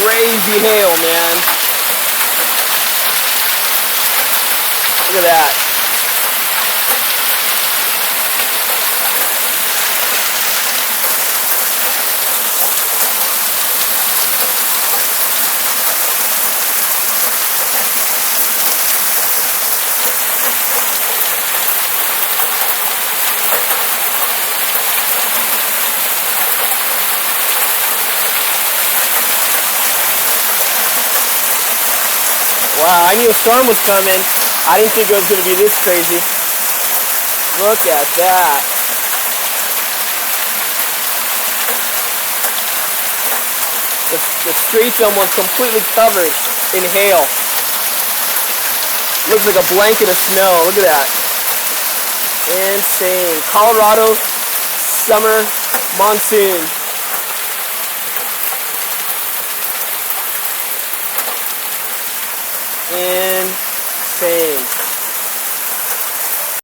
crazy hail, man. Look at that. Wow, I knew a storm was coming. I didn't think it was going to be this crazy. Look at that. The street's almost completely covered in hail. Looks like a blanket of snow. Look at that. Insane. Colorado summer monsoon. Insane.